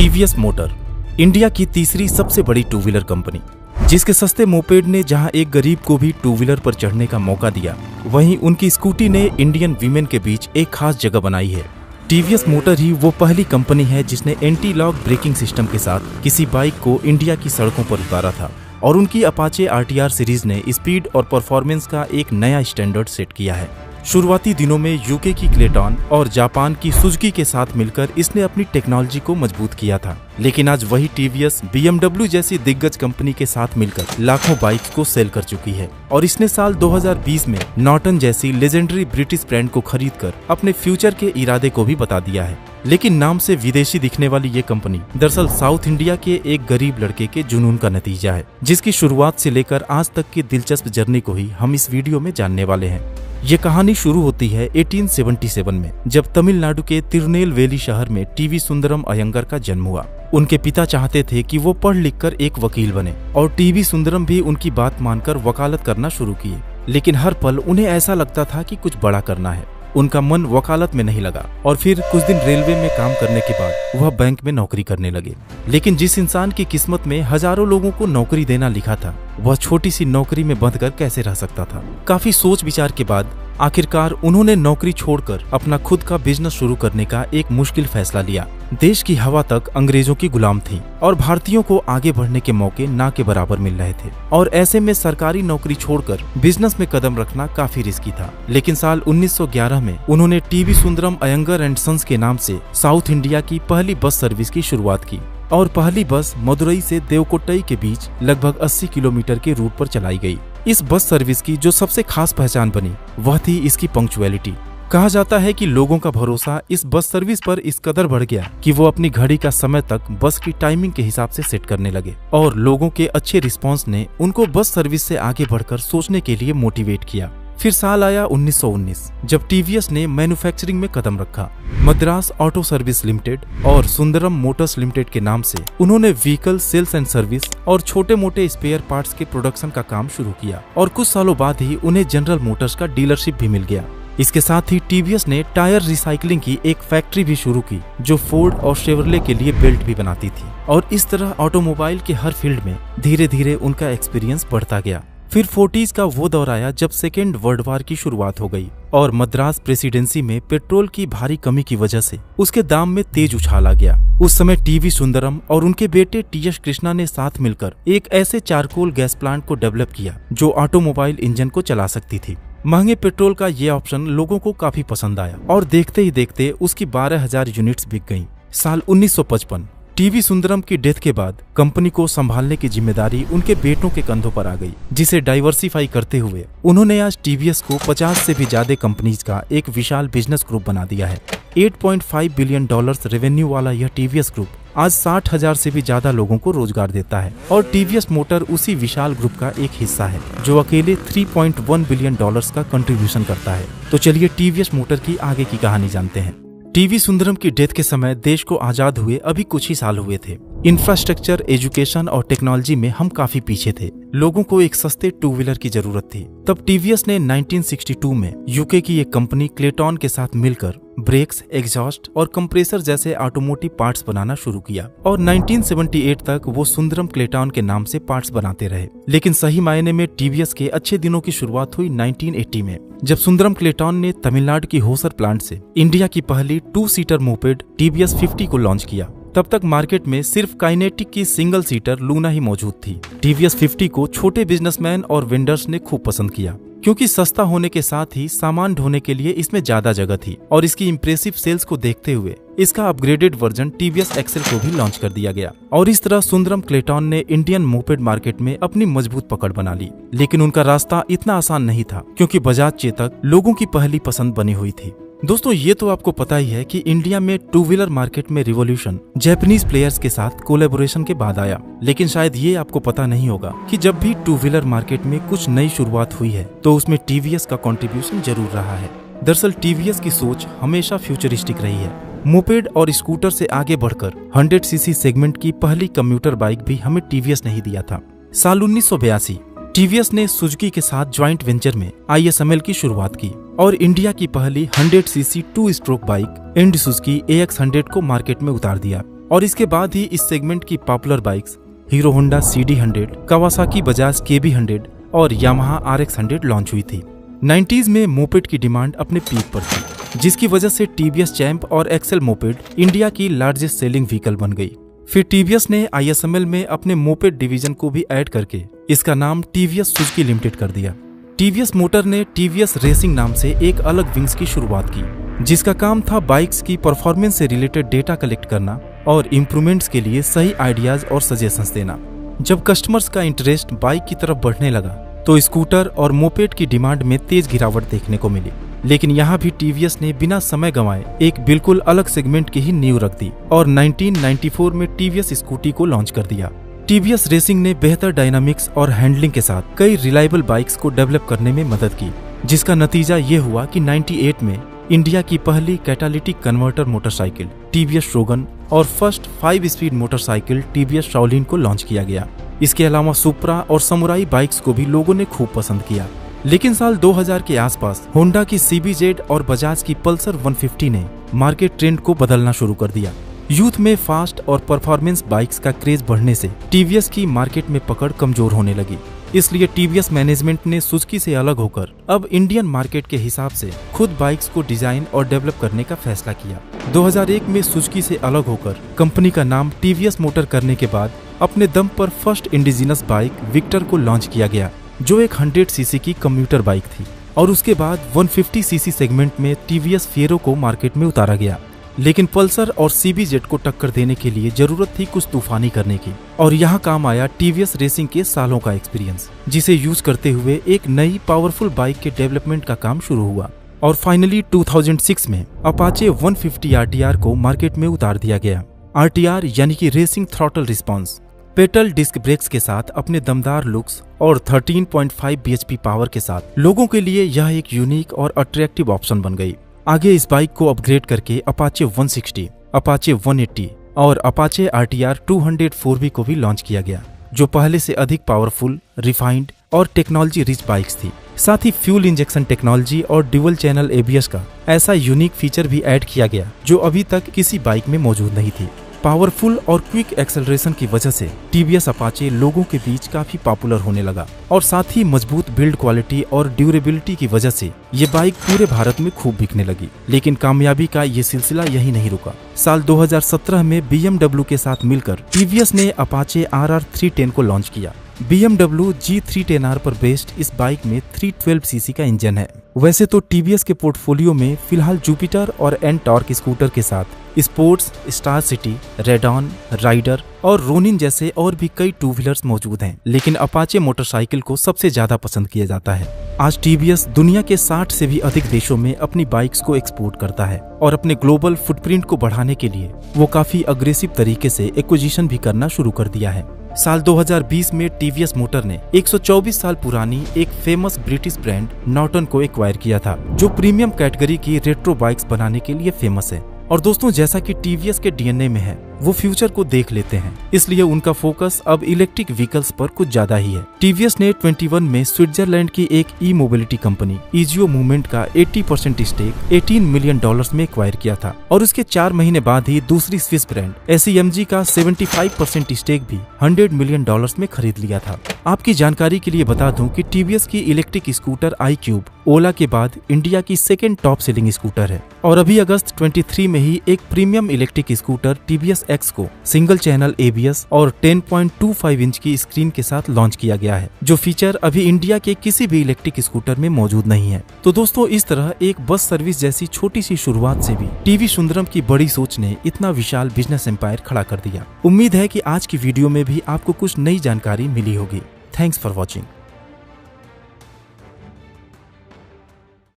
TVS motor India की तीसरी सबसे बड़ी टू व्हीलर कंपनी, जिसके सस्ते मोपेड ने जहां एक गरीब को भी टू व्हीलर पर चढ़ने का मौका दिया, वहीं उनकी स्कूटी ने इंडियन वीमेन के बीच एक खास जगह बनाई है। टीवीएस मोटर ही वो पहली कंपनी है जिसने एंटी लॉक ब्रेकिंग सिस्टम के साथ किसी बाइक को इंडिया की सड़कों पर उतारा था, और उनकी अपाचे आरटीआर सीरीज ने स्पीड और परफॉर्मेंस का एक नया स्टैंडर्ड सेट किया है। शुरुआती दिनों में यूके की क्लेटॉन और जापान की सुजुकी के साथ मिलकर इसने अपनी टेक्नोलॉजी को मजबूत किया था, लेकिन आज वही टीवीएस BMW जैसी दिग्गज कंपनी के साथ मिलकर लाखों बाइक्स को सेल कर चुकी है, और इसने साल 2020 में नॉर्टन जैसी लेजेंडरी ब्रिटिश ब्रांड को खरीदकर अपने फ्यूचर के इरादे को भी बता दिया है। लेकिन नाम से विदेशी दिखने वाली ये कंपनी दरअसल साउथ इंडिया के एक गरीब लड़के के जुनून का नतीजा है, जिसकी शुरुआत से लेकर आज तक की दिलचस्प जर्नी को ही हम इस वीडियो में जानने वाले हैं। ये कहानी शुरू होती है 1877 में, जब तमिलनाडु के तिरुनेलवेली शहर में टीवी सुंदरम अयंगर का जन्म हुआ। उनके पिता चाहते थे कि वो पढ़ लिखकर एक वकील बने, और टीवी सुंदरम भी उनकी बात मानकर वकालत करना शुरू किए। लेकिन हर पल उन्हें ऐसा लगता था कि कुछ बड़ा करना है। उनका मन वकालत में नहीं लगा, और फिर कुछ दिन रेलवे में काम करने के बाद वह बैंक में नौकरी करने लगे। लेकिन जिस इंसान की किस्मत में हजारों लोगों को नौकरी देना लिखा था, वह छोटी सी नौकरी में बंधकर कैसे रह सकता था। काफी सोच विचार के बाद आखिरकार उन्होंने नौकरी छोड़कर अपना खुद का बिजनेस शुरू करने का एक मुश्किल फैसला लिया। देश की हवा तक अंग्रेजों की गुलाम थी, और भारतीयों को आगे बढ़ने के मौके ना के बराबर मिल रहे थे, और ऐसे में सरकारी नौकरी छोड़कर बिजनेस में कदम रखना काफी रिस्की था। लेकिन साल 1911 में उन्होंने TV Sundaram Iyengar and sons के नाम से साउथ इंडिया की पहली बस सर्विस की शुरुआत की, और पहली बस मदुरई से देवकोट्टई के बीच लगभग 80 किलोमीटर के रूट पर चलाई गई। इस बस सर्विस की जो सबसे खास पहचान बनी वह थी इसकी पंक्चुअलिटी। कहा जाता है कि लोगों का भरोसा इस बस सर्विस पर इस कदर बढ़ गया कि वो अपनी घड़ी का समय तक बस की टाइमिंग के हिसाब से सेट करने लगे, और लोगों के अच्छे रिस्पांस ने उनको बस सर्विस से आगे बढ़कर सोचने के लिए मोटिवेट किया। फिर साल आया 1919, जब टीवीएस ने मैन्युफैक्चरिंग में कदम रखा। मद्रास ऑटो सर्विस लिमिटेड और सुंदरम मोटर्स लिमिटेड के नाम से उन्होंने व्हीकल सेल्स एंड सर्विस और छोटे मोटे स्पेयर पार्ट्स के प्रोडक्शन का काम शुरू किया, और कुछ सालों बाद ही उन्हें जनरल मोटर्स का डीलरशिप भी मिल गया। इसके साथ ही टीवीएस ने टायर रिसाइकलिंग की एक फैक्ट्री भी शुरू की, जो फोर्ड और शेवरले के लिए बेल्ट भी बनाती थी, और इस तरह ऑटोमोबाइल के हर फील्ड में धीरे धीरे उनका एक्सपीरियंस बढ़ता गया। फिर 40s का वो दौर आया जब सेकेंड वर्ल्ड वॉर की शुरुआत हो गई, और मद्रास प्रेसिडेंसी में पेट्रोल की भारी कमी की वजह से उसके दाम में तेज उछाल आ गया। उस समय टीवी सुंदरम और उनके बेटे टीएस कृष्णा ने साथ मिलकर एक ऐसे चारकोल गैस प्लांट को डेवलप किया जो ऑटोमोबाइल इंजन को चला सकती थी। महंगे पेट्रोल का ये ऑप्शन लोगों को काफी पसंद आया, और देखते ही देखते उसकी 12,000 यूनिट्स बिक गईं। साल 1955 टीवी सुंदरम की डेथ के बाद कंपनी को संभालने की जिम्मेदारी उनके बेटों के कंधों पर आ गई, जिसे डाइवर्सिफाई करते हुए उन्होंने आज टीवीएस को 50 से भी ज्यादा कंपनीज का एक विशाल बिजनेस ग्रुप बना दिया है। $8.5 बिलियन रेवेन्यू वाला यह टीवीएस ग्रुप आज 60,000 से भी ज्यादा लोगों को रोजगार देता है, और टीवीएस मोटर उसी विशाल ग्रुप का एक हिस्सा है जो अकेले $3.1 बिलियन का कंट्रीब्यूशन करता है। तो चलिए टीवीएस मोटर की आगे की कहानी जानते हैं। टीवी सुंदरम की डेथ के समय देश को आजाद हुए अभी कुछ ही साल हुए थे। इंफ्रास्ट्रक्चर, एजुकेशन और टेक्नोलॉजी में हम काफी पीछे थे। लोगों को एक सस्ते टू व्हीलर की जरूरत थी। तब टीवीएस ने 1962 में यूके की एक कंपनी क्लेटॉन के साथ मिलकर ब्रेक्स, एग्जॉस्ट और कंप्रेसर जैसे ऑटोमोटिव पार्ट्स बनाना शुरू किया, और 1978 तक वो सुंदरम क्लेटॉन के नाम से पार्ट्स बनाते रहे। लेकिन सही मायने में टीवीएस के अच्छे दिनों की शुरुआत हुई 1980 में, जब सुंदरम क्लेटॉन ने तमिलनाडु की होसर प्लांट से इंडिया की पहली 2 सीटर मोपेड टीवीएस 50 को लॉन्च किया। तब तक मार्केट में सिर्फ काइनेटिक की सिंगल सीटर लूना ही मौजूद थी। टीवीएस 50 को छोटे बिजनेसमैन और वेंडर्स ने खूब पसंद किया, क्योंकि सस्ता होने के साथ ही सामान ढोने के लिए इसमें ज्यादा जगह थी, और इसकी इम्प्रेसिव सेल्स को देखते हुए इसका अपग्रेडेड वर्जन टीवीएस एक्सेल को भी लॉन्च कर दिया गया, और इस तरह सुंदरम क्लेटॉन ने इंडियन मोपेड मार्केट में अपनी मजबूत पकड़ बना ली। लेकिन उनका रास्ता इतना आसान नहीं था, क्योंकि बजाज चेतक लोगों की पहली पसंद बनी हुई थी। दोस्तों, ये तो आपको पता ही है कि इंडिया में टू व्हीलर मार्केट में रिवॉल्यूशन जापानीज प्लेयर्स के साथ कोलैबोरेशन के बाद आया। लेकिन शायद ये आपको पता नहीं होगा कि जब भी टू व्हीलर मार्केट में कुछ नई शुरुआत हुई है तो उसमें टीवीएस का कंट्रीब्यूशन जरूर रहा है। दरअसल टीवीएस की सोच हमेशा फ्यूचरिस्टिक रही है। मोपेड और स्कूटर से आगे बढ़कर 100 सीसी सेगमेंट की पहली कम्यूटर बाइक भी हमें टीवीएस ने ही दिया था। साल 1982 टीवीएस ने सुजुकी के साथ ज्वाइंट वेंचर में ISML की शुरुआत की और इंडिया की पहली 100 cc 2 stroke bike Ind Suzuki AX100 को मार्केट में उतार दिया। और इसके बाद ही इस सेगमेंट की popular bikes hero Honda CD100, Kawasaki Bajaj KB100 और यामाहा RX100 लॉन्च हुई थी। 90s में मोपेड की डिमांड अपने पीक पर थी, जिसकी वजह से TVS चैंप और एक्सेल मोपेड इंडिया की लार्जेस्ट सेलिंग व्हीकल बन गई। फिर TVS ने ISML में अपने मोपेड डिवीजन को भी ऐड करके इसका नाम TVS सुजुकी लिमिटेड कर दिया। TVS मोटर ने TVS रेसिंग नाम से एक अलग विंग्स की शुरुआत की, जिसका काम था बाइक्स की परफॉर्मेंस से रिलेटेड डेटा कलेक्ट करना और इम्प्रूवमेंट्स के लिए सही आइडियाज और सजेशंस देना। जब कस्टमर्स का इंटरेस्ट बाइक की तरफ बढ़ने लगा तो स्कूटर और मोपेड की डिमांड में तेज गिरावट देखने को मिली, लेकिन यहाँ भी TVS ने बिना समय गंवाए एक बिल्कुल अलग सेगमेंट की ही नींव रख दी और 1994 में TVS स्कूटी को लॉन्च कर दिया। TVS रेसिंग ने बेहतर डायनामिक्स और हैंडलिंग के साथ कई रिलायबल बाइक्स को डेवलप करने में मदद की, जिसका नतीजा ये हुआ कि 98 में इंडिया की पहली कैटालिटिक कन्वर्टर मोटरसाइकिल TVS शोगन और first 5 speed motorcycle TVS Shaolin को लॉन्च किया गया। इसके अलावा सुप्रा और समुराई बाइक्स को भी लोगों ने खूब पसंद किया। लेकिन साल 2000 के आसपास होंडा की CBZ और बजाज की पल्सर 150 ने मार्केट ट्रेंड को बदलना शुरू कर दिया। यूथ में फास्ट और परफॉर्मेंस बाइक्स का क्रेज बढ़ने से TVS की मार्केट में पकड़ कमजोर होने लगी। इसलिए TVS मैनेजमेंट ने सुजुकी से अलग होकर अब इंडियन मार्केट के हिसाब से खुद बाइक्स को डिजाइन और डेवलप करने का फैसला किया। 2001 में सुजुकी से अलग होकर कंपनी का नाम TVS मोटर करने के बाद अपने दम पर फर्स्ट इंडिजिनस बाइक विक्टर को लॉन्च किया गया, जो एक 100cc की कम्यूटर बाइक थी। और उसके बाद 150cc सेगमेंट में TVS फिएरो को मार्केट में उतारा गया। लेकिन पल्सर और CBZ को टक्कर देने के लिए जरूरत थी कुछ तूफानी करने की, और यहाँ काम आया TVS रेसिंग के सालों का एक्सपीरियंस, जिसे यूज करते हुए एक नई पावरफुल बाइक के डेवलपमेंट का काम शुरू हुआ। और फाइनली 2006 में अपाचे 150 RTR को मार्केट में उतार दिया गया। RTR यानी कि racing throttle response petal disc brakes के साथ अपने दमदार लुक्स और 13.5 bhp पावर के साथ लोगों के लिए यह एक यूनिक और अट्रैक्टिव ऑप्शन बन गई। आगे इस बाइक को अपग्रेड करके अपाचे 160, अपाचे 180 और अपाचे RTR 204B को भी लॉन्च किया गया, जो पहले से अधिक पावरफुल, रिफाइंड और टेक्नोलॉजी रिच बाइक्स थी। साथ ही फ्यूल इंजेक्शन टेक्नोलॉजी और ड्यूअल चैनल ABS का ऐसा यूनिक फीचर भी ऐड किया गया जो अभी तक किसी बाइक में मौजूद नहीं थी। पावरफुल और क्विक एक्सेलरेशन की वजह से TVS अपाचे लोगों के बीच काफी पॉपुलर होने लगा, और साथ ही मजबूत बिल्ड क्वालिटी और ड्यूरेबिलिटी की वजह से ये बाइक पूरे भारत में खूब बिकने लगी। लेकिन कामयाबी का ये सिलसिला यही नहीं रुका। साल 2017 में BMW के साथ मिलकर TVS ने अपाचे RR 310 को लॉन्च किया। BMW G310R पर बेस्ड इस बाइक में 312cc का इंजन है। वैसे तो TVS के पोर्टफोलियो में फिलहाल जुपिटर और एनटॉर्क स्कूटर के साथ Sports, Star City, Radeon, Raider और रोनिन जैसे और भी कई टू व्हीलर्स मौजूद हैं, लेकिन अपाचे मोटरसाइकिल को सबसे ज्यादा पसंद किया जाता है। आज TVS दुनिया के 60 से भी अधिक देशों में अपनी बाइक्स को एक्सपोर्ट करता है, और अपने ग्लोबल फुटप्रिंट को बढ़ाने के लिए वो काफी अग्रेसिव तरीके से एक्विजिशन भी करना शुरू कर दिया है। साल 2020 में TVS मोटर ने 124 साल पुरानी एक फेमस ब्रिटिश ब्रांड नॉर्टन को एक्वायर किया था, जो प्रीमियम कैटेगरी की रेट्रो बाइक्स बनाने के लिए फेमस है। और दोस्तों, जैसा कि TVS के DNA में है, वो फ्यूचर को देख लेते हैं, इसलिए उनका फोकस अब इलेक्ट्रिक व्हीकल्स पर कुछ ज्यादा ही है। TVS ने 21 में स्विट्जरलैंड की एक ई मोबिलिटी कंपनी इजियो मूवमेंट का 80% स्टेक $18 मिलियन में एक्वायर किया था, और उसके 4 महीने बाद ही दूसरी स्विस ब्रांड SEMG का 75% स्टेक भी $100 मिलियन में खरीद लिया था। आपकी जानकारी के लिए बता दूं कि TVS की इलेक्ट्रिक स्कूटर iQube ओला के बाद इंडिया की सेकेंड टॉप सेलिंग स्कूटर है, और अभी अगस्त 23 में ही एक premium electric scooter TVS X को सिंगल चैनल ABS और 10.25 इंच की स्क्रीन के साथ लॉन्च किया गया है, जो फीचर अभी इंडिया के किसी भी इलेक्ट्रिक स्कूटर में मौजूद नहीं है। तो दोस्तों, इस तरह एक बस सर्विस जैसी छोटी सी शुरुआत से भी TV सुंदरम की बड़ी सोच ने इतना विशाल बिजनेस एम्पायर खड़ा कर दिया। उम्मीद है कि आज की वीडियो में भी आपको कुछ नई जानकारी मिली होगी। Thanks for watching.